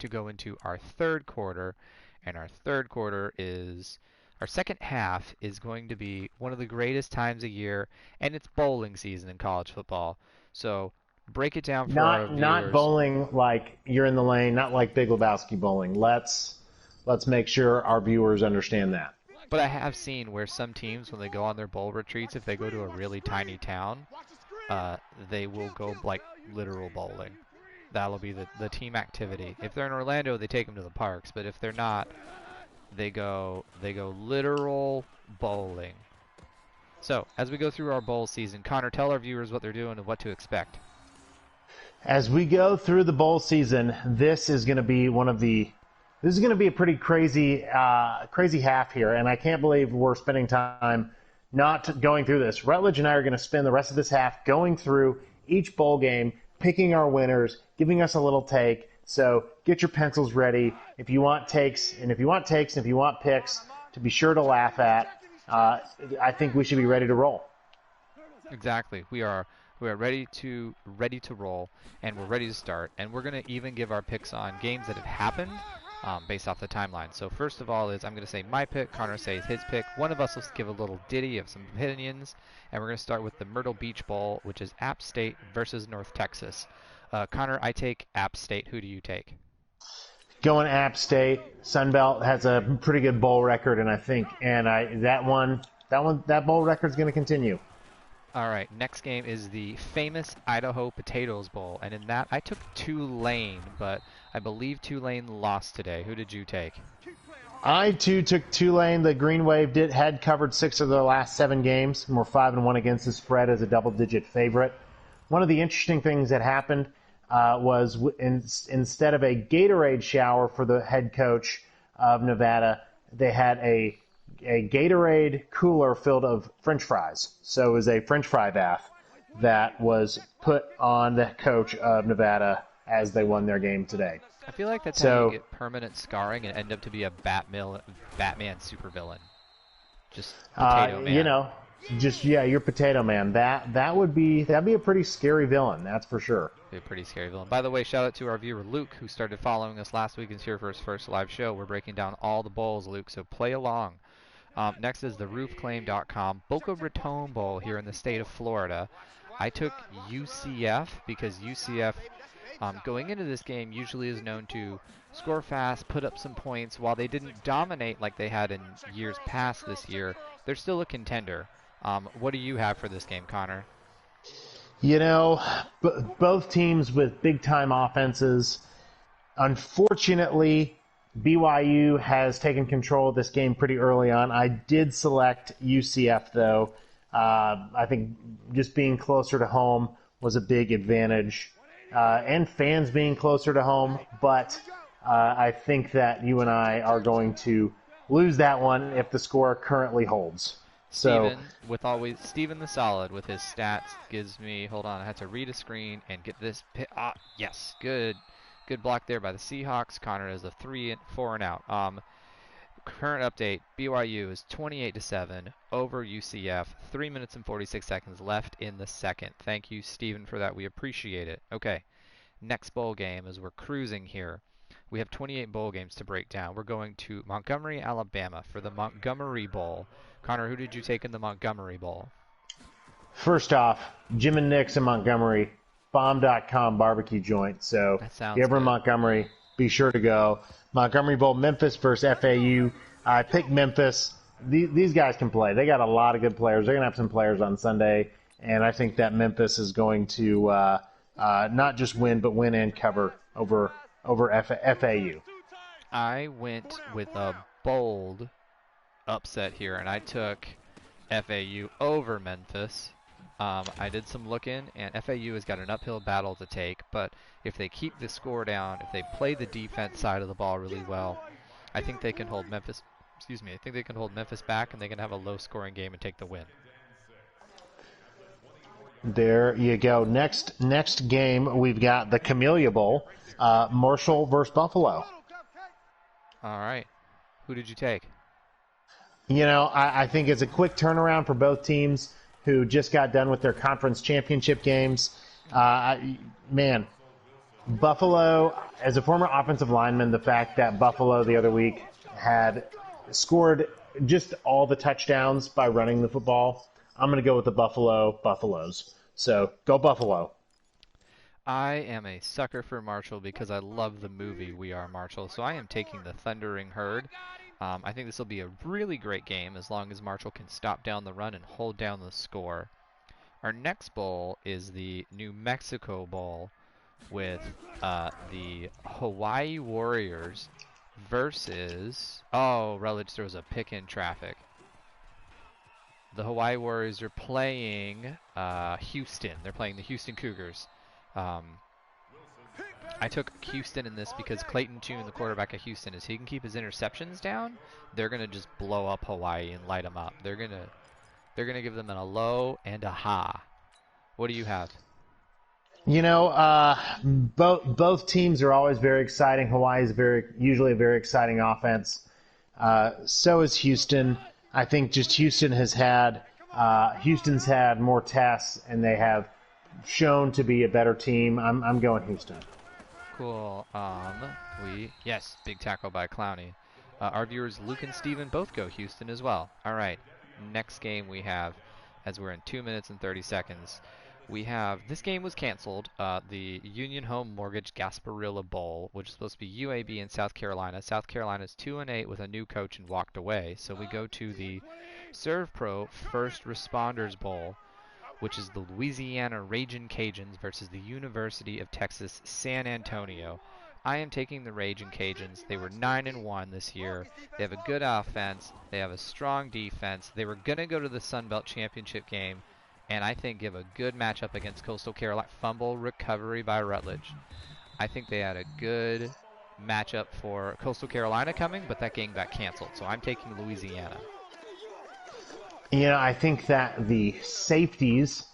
to go into our third quarter, and our second half is going to be one of the greatest times of year, and it's bowling season in college football. So break it down for our Not viewers. bowling like you're in the lane, not like Big Lebowski bowling. Let's make sure our viewers understand that. But I have seen where some teams, when they go on their bowl retreats, if they go to a really tiny town, they will go like literal bowling. That'll be the team activity. If they're in Orlando, they take them to the parks. But if they're not, they go literal bowling. So as we go through our bowl season, Connor, tell our viewers what they're doing and what to expect. As we go through the bowl season, this is going to be a pretty crazy half here, and I can't believe we're spending time not going through this. Rutledge and I are going to spend the rest of this half going through each bowl game, picking our winners, giving us a little take. So get your pencils ready if you want takes, and if you want picks to be sure to laugh at. I think we should be ready to roll. Exactly. We are ready to roll, and we're ready to start. And we're going to even give our picks on games that have happened based off the timeline. So first of all is I'm going to say my pick, Connor says his pick. One of us will give a little ditty of some opinions, and we're going to start with the Myrtle Beach Bowl, which is App State versus North Texas. Connor, I take App State. Who do you take? Going App State. Sunbelt has a pretty good bowl record, and that bowl record is going to continue. All right, next game is the famous Idaho Potatoes Bowl, and in that I took Tulane, but I believe Tulane lost today. Who did you take? I too took Tulane. The Green Wave had covered 6 of their last 7 games, and were 5-1 against the spread as a double-digit favorite. One of the interesting things that happened was instead of a Gatorade shower for the head coach of Nevada, they had a Gatorade cooler filled of French fries. So it was a French fry bath that was put on the coach of Nevada as they won their game today. I feel like that's how you get permanent scarring and end up to be a Batman supervillain. Just Potato Man. You're Potato Man. That'd be a pretty scary villain, that's for sure. Be a pretty scary villain. By the way, shout out to our viewer Luke, who started following us last week and is here for his first live show. We're breaking down all the bowls, Luke, so play along. Next is the roofclaim.com Boca Raton Bowl here in the state of Florida. I took UCF because UCF, going into this game, usually is known to score fast, put up some points. While they didn't dominate like they had in years past this year, they're still a contender. What do you have for this game, Connor? Both teams with big-time offenses. Unfortunately, BYU has taken control of this game pretty early on. I did select UCF, though. I think just being closer to home was a big advantage, and fans being closer to home. But I think that you and I are going to lose that one if the score currently holds. Steven the Solid with his stats gives me, hold on, I had to read a screen and get this. Yes, good block there by the Seahawks. Connor is a 4 and out. Current update, BYU is 28-7 over UCF. 3 minutes and 46 seconds left in the second. Thank you, Steven, for that. We appreciate it. Okay, next bowl game as we're cruising here. We have 28 bowl games to break down. We're going to Montgomery, Alabama for the Montgomery Bowl. Connor, who did you take in the Montgomery Bowl? First off, Jim and Nick's in Montgomery, bomb.com barbecue joint. So if you're ever in Montgomery, be sure to go. Montgomery Bowl, Memphis versus FAU. I picked Memphis. These guys can play. They got a lot of good players. They're going to have some players on Sunday, and I think that Memphis is going to not just win, but win and cover over FAU. I went with a bold upset here, and I took FAU over Memphis. I did some looking, and FAU has got an uphill battle to take, but if they keep the score down, if they play the defense side of the ball really well, I think they can hold Memphis back, and they can have a low-scoring game and take the win. There you go. Next game, we've got the Camellia Bowl, Marshall versus Buffalo. All right. Who did you take? I think it's a quick turnaround for both teams who just got done with their conference championship games. Buffalo, as a former offensive lineman, the fact that Buffalo the other week had scored just all the touchdowns by running the football, I'm going to go with the Buffaloes. So go Buffalo. I am a sucker for Marshall because I love the movie We Are Marshall, so I am taking the Thundering Herd. I think this will be a really great game as long as Marshall can stop down the run and hold down the score. Our next bowl is the New Mexico Bowl with the Hawaii Warriors versus... Oh, Rutledge throws a pick in traffic. The Hawaii Warriors are playing Houston. They're playing the Houston Cougars. I took Houston in this because Clayton Tune, the quarterback of Houston, if he can keep his interceptions down, they're gonna just blow up Hawaii and light them up. They're gonna give them a low and a high. What do you have? Both teams are always very exciting. Hawaii is usually a very exciting offense. So is Houston. I think just Houston's had more tests, and they have shown to be a better team. I'm going Houston. Cool. Yes, big tackle by Clowney. Our viewers Luke and Steven both go Houston as well. All right, next game we have, as we're in 2 minutes and 30 seconds, this game was canceled, the Union Home Mortgage Gasparilla Bowl, which is supposed to be UAB in South Carolina. South Carolina's 2-8 with a new coach and walked away. So we go to the Serve Pro First Responders Bowl, which is the Louisiana Ragin' Cajuns versus the University of Texas San Antonio. I am taking the Ragin' Cajuns. They were 9-1 this year. They have a good offense. They have a strong defense. They were going to go to the Sun Belt Championship game, and I think give a good matchup against Coastal Carolina. Fumble recovery by Rutledge. I think they had a good matchup for Coastal Carolina coming, but that game got canceled. So I'm taking Louisiana. I think that the safeties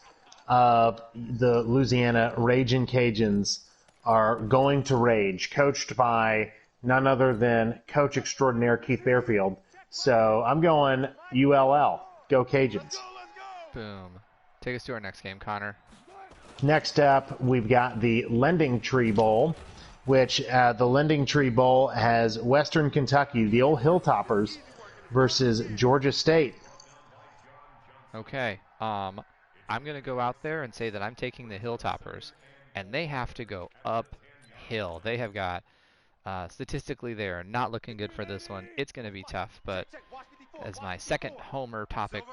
of the Louisiana Ragin' Cajuns are going to rage, coached by none other than coach extraordinaire Keith Bearfield. So I'm going ULL. Go Cajuns. Boom. Take us to our next game, Connor. Next up, we've got the Lending Tree Bowl, which the Lending Tree Bowl has Western Kentucky, the old Hilltoppers, versus Georgia State. Okay, I'm going to go out there and say that I'm taking the Hilltoppers, and they have to go uphill. They have got, statistically, they are not looking good for this one. It's going to be tough, but as my second homer topic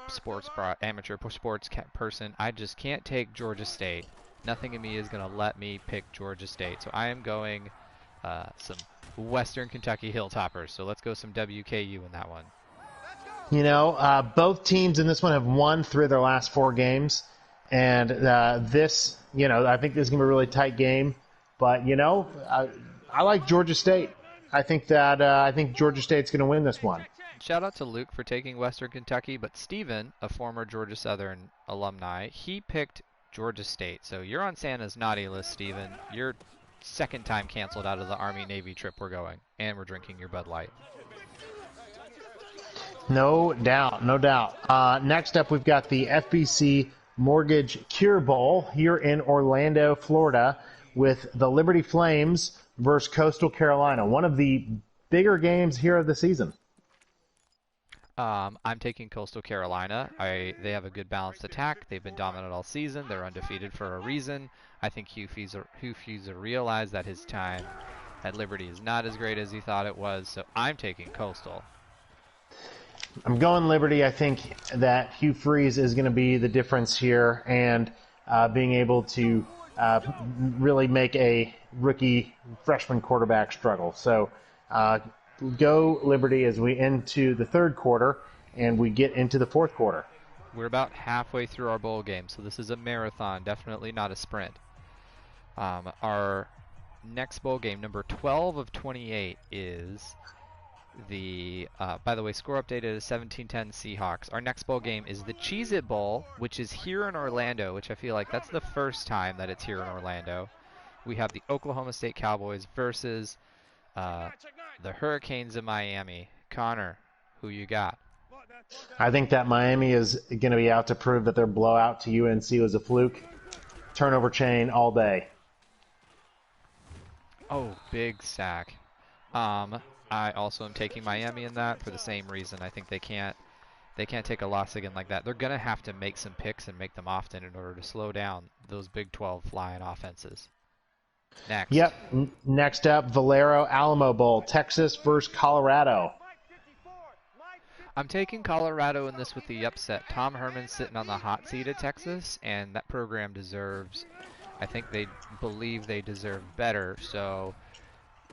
amateur sports person, I just can't take Georgia State. Nothing in me is going to let me pick Georgia State. So I am going some Western Kentucky Hilltoppers. So let's go some WKU in that one. Both teams in this one have won 3 of their last 4 games. And I think this is going to be a really tight game. But, I like Georgia State. I think Georgia State's going to win this one. Shout out to Luke for taking Western Kentucky, but Steven, a former Georgia Southern alumni, he picked Georgia State. So you're on Santa's naughty list, Steven. You're second time canceled out of the Army-Navy trip we're going, and we're drinking your Bud Light. No doubt. Next up, we've got the FBC Mortgage Cure Bowl here in Orlando, Florida, with the Liberty Flames versus Coastal Carolina. One of the bigger games here of the season. I'm taking Coastal Carolina. They have a good balanced attack. They've been dominant all season. They're undefeated for a reason. I think Hugh Feezer realized that his time at Liberty is not as great as he thought it was, so I'm taking Coastal. I'm going Liberty. I think that Hugh Freeze is going to be the difference here, and being able to really make a rookie freshman quarterback struggle. So go Liberty as we into the third quarter and we get into the fourth quarter. We're about halfway through our bowl game, so this is a marathon, definitely not a sprint. Our next bowl game, number 12 of 28, is the, by the way, score updated is 17-10 Seahawks. Our next bowl game is the Cheez-It Bowl, which is here in Orlando, which I feel like that's the first time that it's here in Orlando. We have the Oklahoma State Cowboys versus the Hurricanes of Miami. Connor, who you got? I think that Miami is going to be out to prove that their blowout to UNC was a fluke. Turnover chain all day. Oh, big sack. I also am taking Miami in that for the same reason. I think they can't take a loss again like that. They're gonna have to make some picks and make them often in order to slow down those Big 12 flying offenses. Next, Yep. Next up, Valero Alamo Bowl, Texas versus Colorado. I'm taking Colorado in this with the upset. Tom Herman's sitting on the hot seat at Texas, and that program deserves. I think they believe they deserve better. So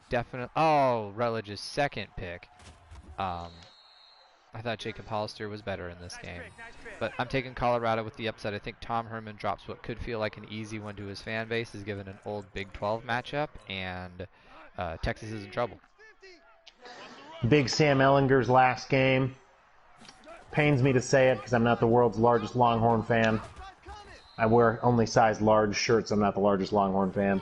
definitely. Oh, Rutledge's second pick. Um, I thought Jacob Hollister was better in this game. But I'm taking Colorado with the upset. I think Tom Herman drops what could feel like an easy one to his fan base, is given an old Big 12 matchup, and Texas is in trouble. Big Sam Ellinger's last game. Pains me to say it because I'm not the world's largest Longhorn fan. I wear only size large shirts. I'm not the largest Longhorn fan.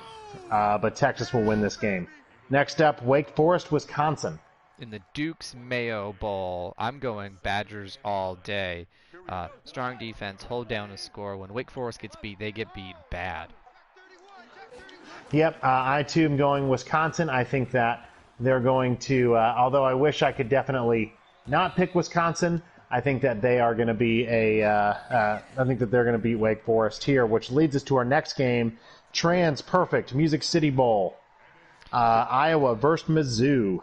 But Texas will win this game. Next up, Wake Forest, Wisconsin. In the Duke's Mayo Bowl, I'm going Badgers all day. Strong defense, hold down a score. When Wake Forest gets beat, they get beat bad. Yep, I too am going Wisconsin. I think that they're going to, although I wish I could definitely not pick Wisconsin, I think that they are going to be I think that they're going to beat Wake Forest here, which leads us to our next game, Trans Perfect Music City Bowl, Iowa versus Mizzou.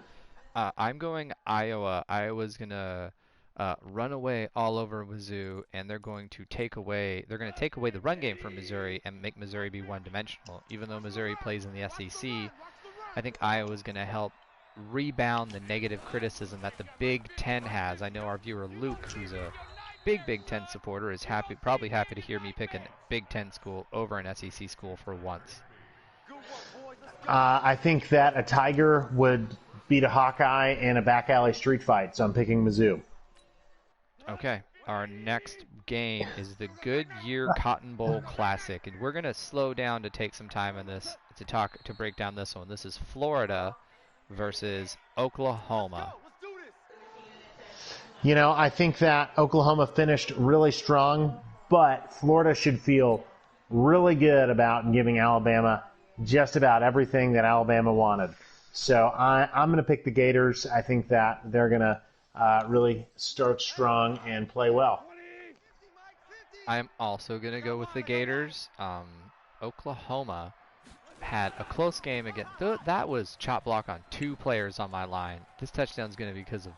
I'm going Iowa. Iowa's gonna run away all over Mizzou, and they're going to take away the run game from Missouri and make Missouri be one-dimensional. Even though Missouri plays in the SEC, I think Iowa's going to help rebound the negative criticism that the Big Ten has. I know our viewer Luke, who's a big Big Ten supporter, is probably happy to hear me pick a Big Ten school over an SEC school for once. I think that a Tiger would beat a Hawkeye in a back alley street fight, so I'm picking Mizzou. Okay, our next game is the Goodyear Cotton Bowl Classic, and we're gonna slow down to take some time on this to break down this one. This is Florida versus Oklahoma. You know, I think that Oklahoma finished really strong, but Florida should feel really good about giving Alabama just about everything that Alabama wanted. So I'm going to pick the Gators. I think that they're going to really start strong and play well. I'm also going to go with the Gators. Oklahoma had a close game again. That was chop block on 2 players on my line. This touchdown's going to be because of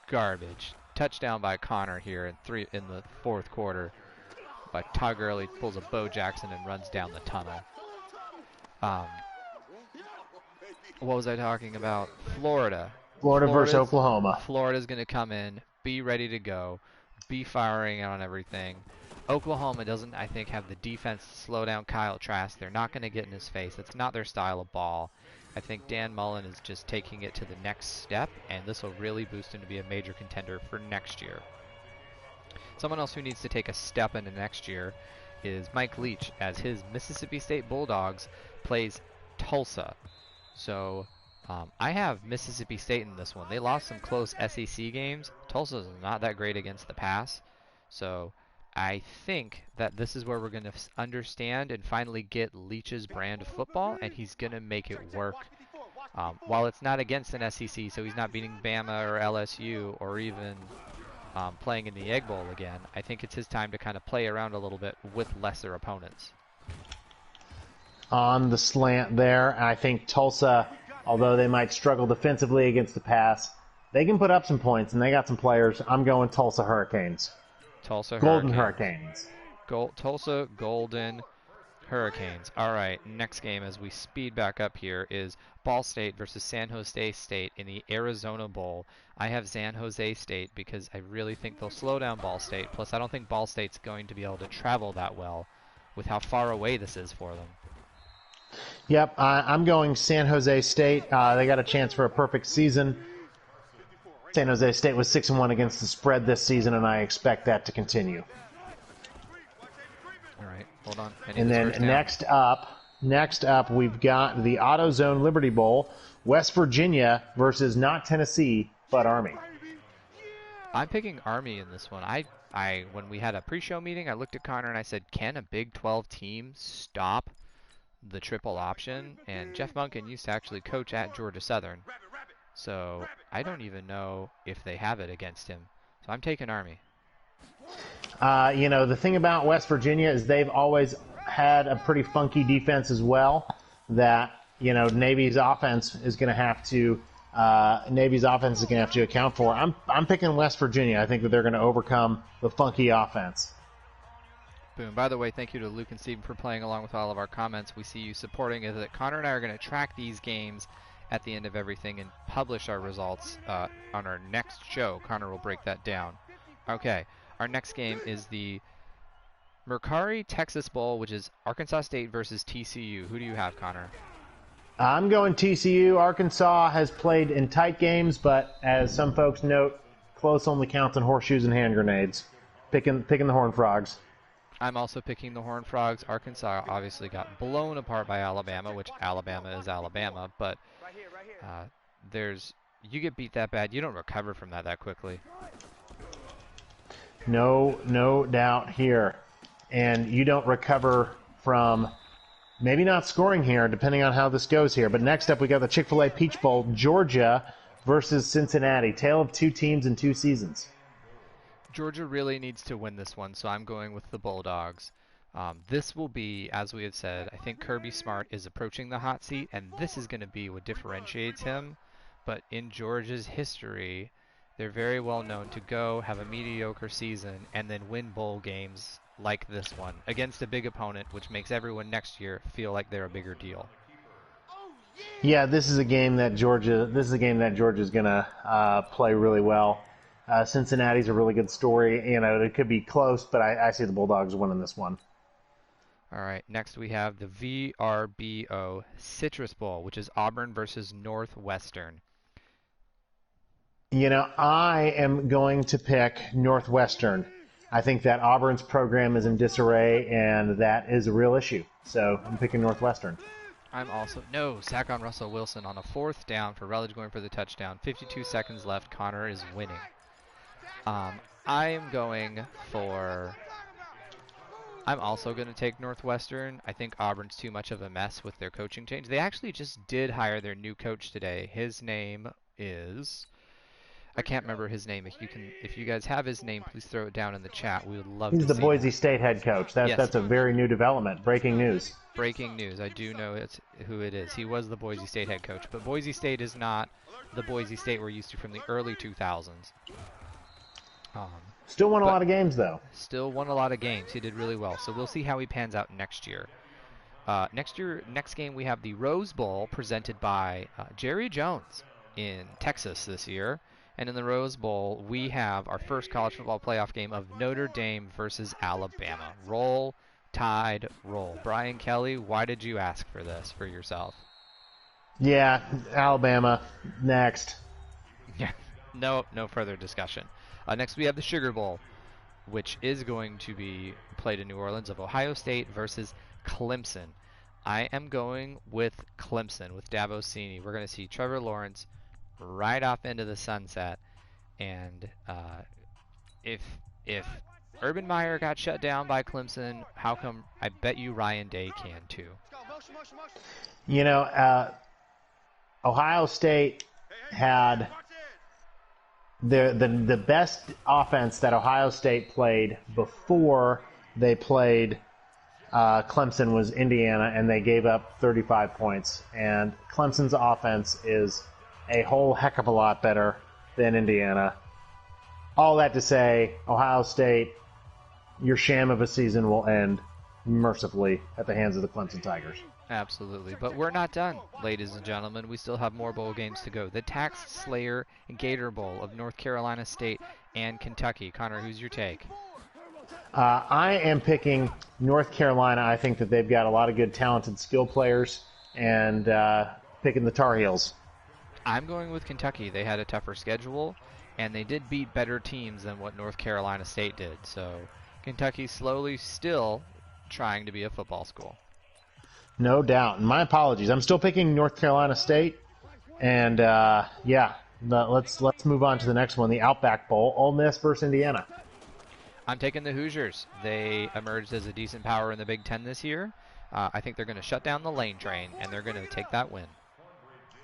garbage. Touchdown by Conner here in the fourth quarter. By Todd Gurley pulls a Bo Jackson and runs down the tunnel. What was I talking about? Florida. Florida versus Oklahoma. Florida's going to come in, be ready to go, be firing on everything. Oklahoma doesn't, I think, have the defense to slow down Kyle Trask. They're not going to get in his face. It's not their style of ball. I think Dan Mullen is just taking it to the next step, and this will really boost him to be a major contender for next year. Someone else who needs to take a step into next year is Mike Leach, as his Mississippi State Bulldogs plays Tulsa. So I have Mississippi State in this one. They lost some close SEC games. Tulsa's not that great against the pass. So I think that this is where we're going to understand and finally get Leach's brand of football, and he's going to make it work. While it's not against an SEC, so he's not beating Bama or LSU or even playing in the Egg Bowl again, I think it's his time to kind of play around a little bit with lesser opponents. On the slant there, I think Tulsa, although they might struggle defensively against the pass, they can put up some points, and they got some players. I'm going Tulsa Hurricanes. Golden Hurricanes. Tulsa Golden Hurricanes. All right, next game as we speed back up here is Ball State versus San Jose State in the Arizona Bowl. I have San Jose State because I really think they'll slow down Ball State. Plus, I don't think Ball State's going to be able to travel that well with how far away this is for them. Yep, I'm going San Jose State. They got a chance for a perfect season. San Jose State was 6-1 against the spread this season, and I expect that to continue. All right, hold on. And then next up, we've got the AutoZone Liberty Bowl, West Virginia versus not Tennessee, but Army. I'm picking Army in this one. When we had a pre-show meeting, I looked at Connor and I said, can a Big 12 team stop the triple option, and Jeff Monken used to actually coach at Georgia Southern, so I don't even know if they have it against him. So I'm taking Army. The thing about West Virginia is they've always had a pretty funky defense as well. That Navy's offense is going to have to account for. I'm picking West Virginia. I think that they're going to overcome the funky offense. Boom. By the way, thank you to Luke and Steven for playing along with all of our comments. We see you supporting it. That Connor and I are going to track these games at the end of everything and publish our results on our next show. Connor will break that down. Okay, our next game is the Mercari Texas Bowl, which is Arkansas State versus TCU. Who do you have, Connor? I'm going TCU. Arkansas has played in tight games, but as some folks note, close only counts on horseshoes and hand grenades. Picking the Horned Frogs. I'm also picking the Horned Frogs. Arkansas obviously got blown apart by Alabama, which Alabama is Alabama, but you get beat that bad, you don't recover from that quickly. No doubt here. And you don't recover from maybe not scoring here, depending on how this goes here. But next up, we got the Chick-fil-A Peach Bowl, Georgia versus Cincinnati. Tale of two teams in 2 seasons. Georgia really needs to win this one, so I'm going with the Bulldogs. This will be, as we had said, I think Kirby Smart is approaching the hot seat, and this is going to be what differentiates him. But in Georgia's history, they're very well known to go have a mediocre season and then win bowl games like this one against a big opponent, which makes everyone next year feel like they're a bigger deal. Yeah, this is a game that Georgia's going to play really well. Cincinnati's a really good story. It could be close, but I see the Bulldogs winning this one. All right, next we have the VRBO Citrus Bowl, which is Auburn versus Northwestern. I am going to pick Northwestern. I think that Auburn's program is in disarray, and that is a real issue. So I'm picking Northwestern. I'm also sack on Russell Wilson on a 4th down for Rutledge going for the touchdown. 52 seconds left. Connor is winning. I'm also going to take Northwestern. I think Auburn's too much of a mess with their coaching change. They actually just did hire their new coach today. His name is, I can't remember his name. If you guys have his name, please throw it down in the chat. We would love to see. He's the Boise State head coach. That's a very new development. Breaking news. Breaking news. I do know who it is. He was the Boise State head coach, but Boise State is not the Boise State we're used to from the early 2000s. Still won a lot of games, though. Still won a lot of games. He did really well. So we'll see how he pans out next year. Next game, we have the Rose Bowl presented by Jerry Jones in Texas this year. And in the Rose Bowl, we have our first college football playoff game of Notre Dame versus Alabama. Roll, Tide, roll. Brian Kelly, why did you ask for this for yourself? Yeah, Alabama. Next. Yeah, no further discussion. Next, we have the Sugar Bowl, which is going to be played in New Orleans, of Ohio State versus Clemson. I am going with Clemson, with Dabo Swinney. We're going to see Trevor Lawrence right off into the sunset. And if Urban Meyer got shut down by Clemson, how come I bet you Ryan Day can too? Ohio State had the best offense that Ohio State played before they played Clemson was Indiana, and they gave up 35 points. And Clemson's offense is a whole heck of a lot better than Indiana. All that to say, Ohio State, your sham of a season will end mercifully at the hands of the Clemson Tigers. Absolutely. But we're not done, ladies and gentlemen. We still have more bowl games to go. The Tax Slayer Gator Bowl of North Carolina State and Kentucky. Connor, who's your take? I am picking North Carolina. I think that they've got a lot of good, talented skill players, and picking the Tar Heels. I'm going with Kentucky. They had a tougher schedule, and they did beat better teams than what North Carolina State did. So Kentucky's slowly still trying to be a football school. No doubt. And my apologies. I'm still picking North Carolina State. And, let's move on to the next one, the Outback Bowl, Ole Miss versus Indiana. I'm taking the Hoosiers. They emerged as a decent power in the Big Ten this year. I think they're going to shut down the lane train, and they're going to take that win.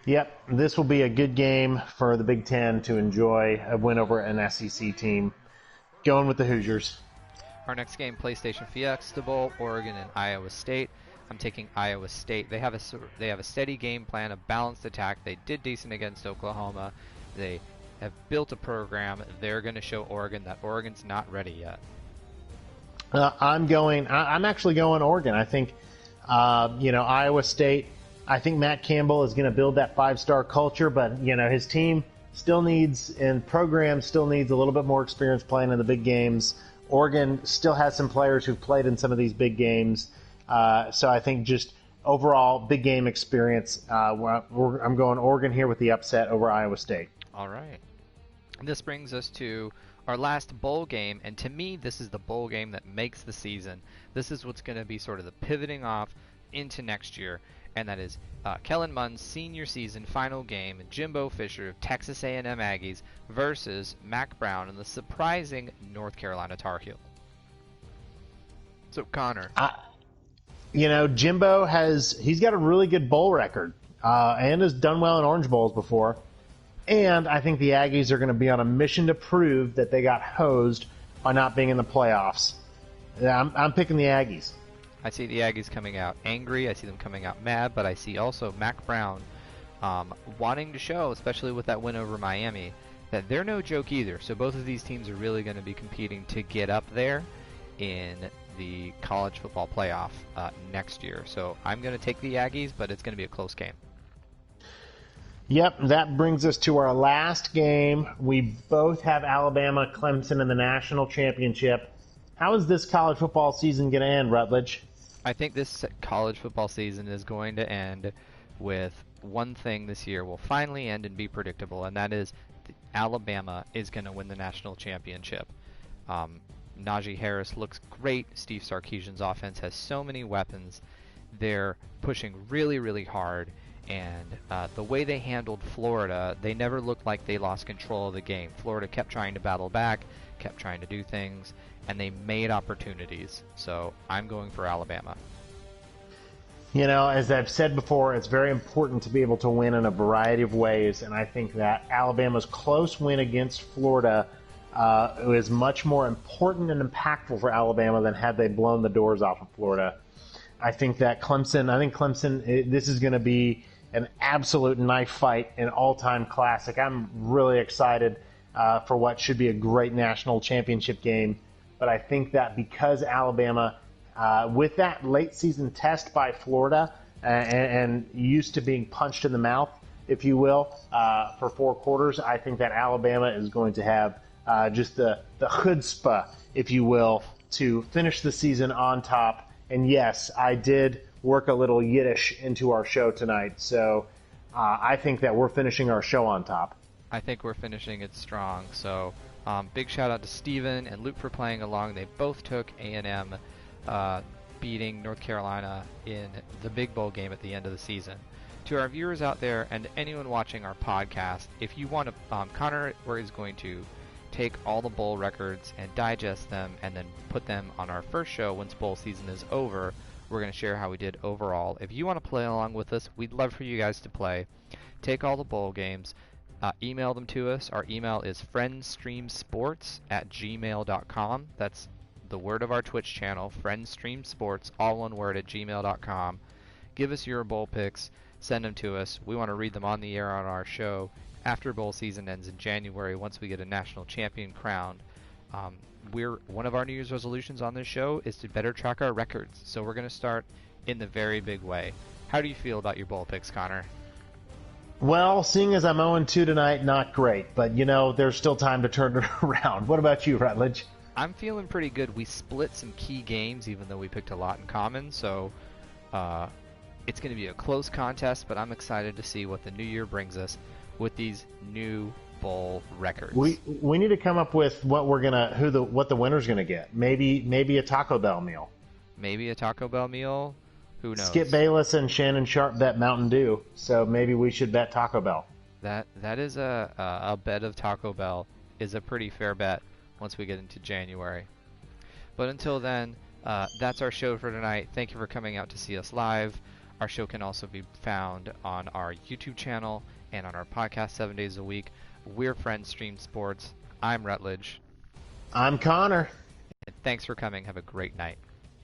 Yep, this will be a good game for the Big Ten to enjoy a win over an SEC team. Going with the Hoosiers. Our next game, PlayStation Fiesta Bowl, Oregon and Iowa State. I'm taking Iowa State. They have a steady game plan, a balanced attack. They did decent against Oklahoma. They have built a program. They're going to show Oregon that Oregon's not ready yet. I'm actually going Oregon. I think, Iowa State. I think Matt Campbell is going to build that 5-star culture, but his team still needs and program still needs a little bit more experience playing in the big games. Oregon still has some players who've played in some of these big games, so I think just overall big game experience. I'm going Oregon here with the upset over Iowa State. All right. This brings us to our last bowl game, and to me, this is the bowl game that makes the season. This is what's going to be sort of the pivoting off into next year, and that is Kellen Mond's senior season final game, Jimbo Fisher of Texas A&M Aggies versus Mac Brown and the surprising North Carolina Tar Heel. So, Connor. Jimbo he's got a really good bowl record and has done well in Orange Bowls before. And I think the Aggies are going to be on a mission to prove that they got hosed by not being in the playoffs. I'm picking the Aggies. I see the Aggies coming out angry. I see them coming out mad, but I see also Mac Brown wanting to show, especially with that win over Miami, that they're no joke either. So both of these teams are really going to be competing to get up there in the college football playoff next year. So I'm going to take the Aggies, but it's going to be a close game. Yep, that brings us to our last game. We both have Alabama, Clemson in the national championship. How is this college football season going to end, Rutledge? I think this college football season is going to end with one thing this year will finally end and be predictable, and that is Alabama is going to win the national championship. Najee Harris looks great. Steve Sarkisian's offense has so many weapons. They're pushing really, really hard. And the way they handled Florida, they never looked like they lost control of the game. Florida kept trying to battle back, kept trying to do things, and they made opportunities. So I'm going for Alabama. As I've said before, it's very important to be able to win in a variety of ways, and I think that Alabama's close win against Florida is much more important and impactful for Alabama than had they blown the doors off of Florida. I think Clemson, this is going to be an absolute knife fight, an all-time classic. I'm really excited for what should be a great national championship game. But I think that because Alabama, with that late-season test by Florida and used to being punched in the mouth, if you will, for 4 quarters, I think that Alabama is going to have just the chutzpah, if you will, to finish the season on top. And yes, I did work a little Yiddish into our show tonight, so I think that we're finishing our show on top. I think we're finishing it strong. So big shout out to Steven and Luke for playing along. They both took A&M beating North Carolina in the big bowl game at the end of the season. To our viewers out there and anyone watching our podcast, if you want to, Connor is going to take all the bowl records and digest them and then put them on our first show once bowl season is over. We're going to share how we did overall. If you want to play along with us, we'd love for you guys to play. Take all the bowl games, email them to us. Our email is friendstreamsports@gmail.com. That's the word of our Twitch channel, friendstreamsports, all one word, @gmail.com. Give us your bowl picks, send them to us. We want to read them on the air on our show after bowl season ends in January, once we get a national champion crowned. One of our New Year's resolutions on this show is to better track our records. So we're going to start in the very big way. How do you feel about your bowl picks, Connor? Well, seeing as I'm 0-2 tonight, not great. But, there's still time to turn it around. What about you, Rutledge? I'm feeling pretty good. We split some key games, even though we picked a lot in common. So it's going to be a close contest, but I'm excited to see what the new year brings us with these new bowl records. We need to come up with what what the winner's gonna get. Maybe a Taco Bell meal. Maybe a Taco Bell meal. Who knows? Skip Bayless and Shannon Sharp bet Mountain Dew, so maybe we should bet Taco Bell. That is a bet of Taco Bell is a pretty fair bet once we get into January. But until then, That's our show for tonight. Thank you for coming out to see us live. Our show can also be found on our YouTube channel and on our podcast 7 days a week. We're Friends Stream Sports. I'm Rutledge. I'm Connor. And thanks for coming. Have a great night.